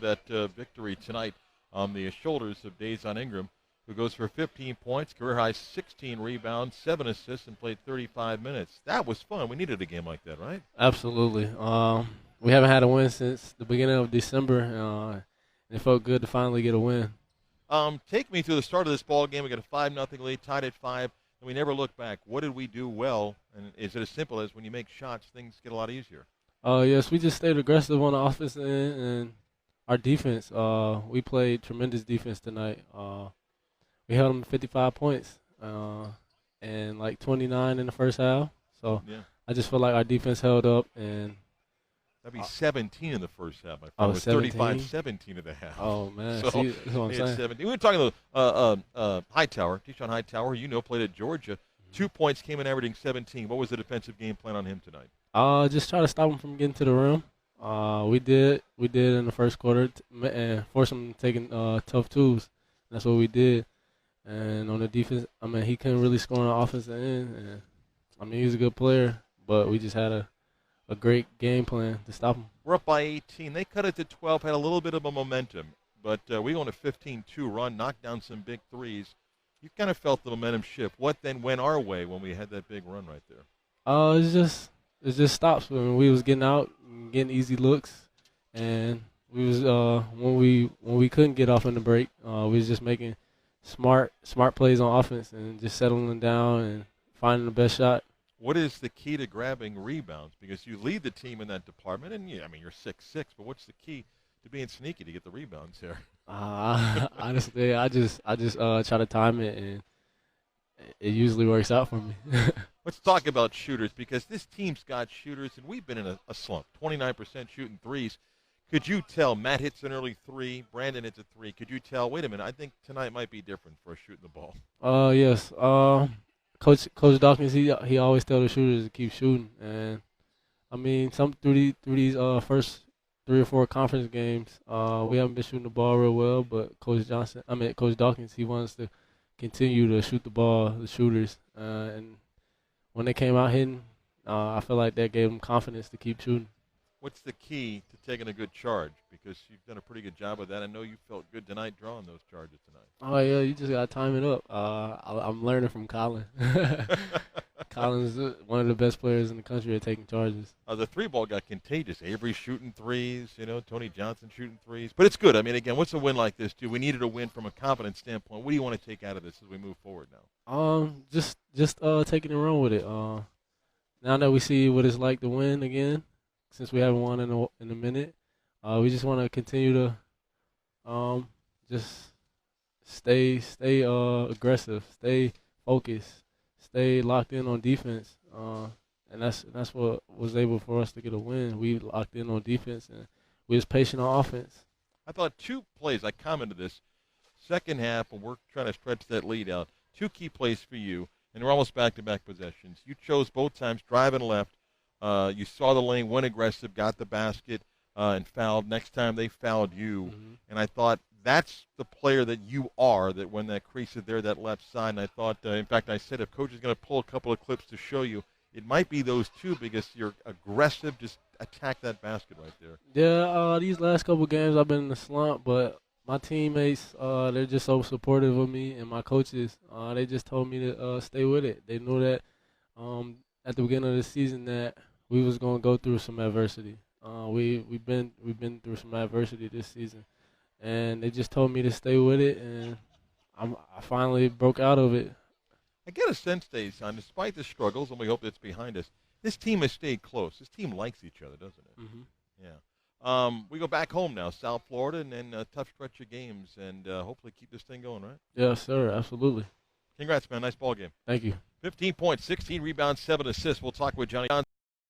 that victory tonight on the shoulders of Dazon Ingram, who goes for 15 points, career-high 16 rebounds, 7 assists, and played 35 minutes. That was fun. We needed a game like that, right? Absolutely. We haven't had a win since the beginning of December, and it felt good to finally get a win. Take me through the start of this ball game. We got a 5-0 lead, tied at 5, and we never look back. What did we do well? And is it as simple as when you make shots, things get a lot easier? Yes, we just stayed aggressive on the offensive end and our defense. We played tremendous defense tonight. We held them 55 points and like 29 in the first half. So Yeah. I just feel like our defense held up. And that'd be 17 in the first half. My friend. Oh, It was 35-17 at the half. Oh, man. So See, that's what I'm saying. 17. We were talking to Hightower, Dazon Hightower, played at Georgia. 2 points, came in averaging 17. What was the defensive game plan on him tonight? Just try to stop him from getting to the rim. We did in the first quarter and force him taking tough twos. That's what we did. And on the defense, he couldn't really score on the offensive end. And, he's a good player, but we just had a great game plan to stop him. We're up by 18. They cut it to 12, had a little bit of a momentum. But we go on a 15-2 run, knocked down some big threes. You kind of felt the momentum shift. What then went our way when we had that big run right there? It just stops. We was getting out, getting easy looks, and we was when we couldn't get off in the break, we was just making smart plays on offense and just settling down and finding the best shot. What is the key to grabbing rebounds? Because you lead the team in that department, and you're 6'6", but what's the key to being sneaky to get the rebounds here? Honestly, I just try to time it, and it usually works out for me. Let's talk about shooters, because this team's got shooters, and we've been in a slump. 29% shooting threes. Could you tell Matt hits an early three, Brandon hits a three? Could you tell, wait a minute, I think tonight might be different for us shooting the ball? Yes. Coach Dawkins, he always tell the shooters to keep shooting, and through these first 3 or 4 conference games, we haven't been shooting the ball real well. But Coach Dawkins, he wants to continue to shoot the ball, the shooters, and when they came out hitting, I feel like that gave them confidence to keep shooting. What's the key to taking a good charge? Because you've done a pretty good job of that. I know you felt good tonight drawing those charges tonight. Oh, yeah, you just got to time it up. I'm learning from Colin. Colin's one of the best players in the country at taking charges. The three ball got contagious. Avery shooting threes, Tony Johnson shooting threes. But it's good. Again, what's a win like this, too? We needed a win from a confidence standpoint. What do you want to take out of this as we move forward now? Just taking it run with it. Now that we see what it's like to win again, since we haven't won in a minute, we just want to continue to just stay aggressive, stay focused, stay locked in on defense, and that's what was able for us to get a win. We locked in on defense, and we was patient on offense. I thought 2 plays, I commented this, second half, when we're trying to stretch that lead out, 2 key plays for you, and we're almost back-to-back possessions. You chose both times, driving left. You saw the lane, went aggressive, got the basket, and fouled. Next time they fouled you. Mm-hmm. And I thought that's the player that you are, that when that crease is there, that left side. And I thought, in fact, I said if Coach is going to pull a couple of clips to show you, it might be those 2 because you're aggressive, just attack that basket right there. Yeah, these last couple of games I've been in the slump, but my teammates, they're just so supportive of me, and my coaches, they just told me to stay with it. They knew that at the beginning of the season that we was going to go through some adversity. We've been through some adversity this season, and they just told me to stay with it, and I finally broke out of it. I get a sense, Dazon, despite the struggles, and we hope it's behind us, this team has stayed close. This team likes each other, doesn't it? Mm-hmm. Yeah. We go back home now, South Florida, and then a tough stretch of games, and hopefully keep this thing going, right? Yes, sir, absolutely. Congrats, man. Nice ball game. Thank you. 15 points, 16 rebounds, 7 assists. We'll talk with Johnny Johnson.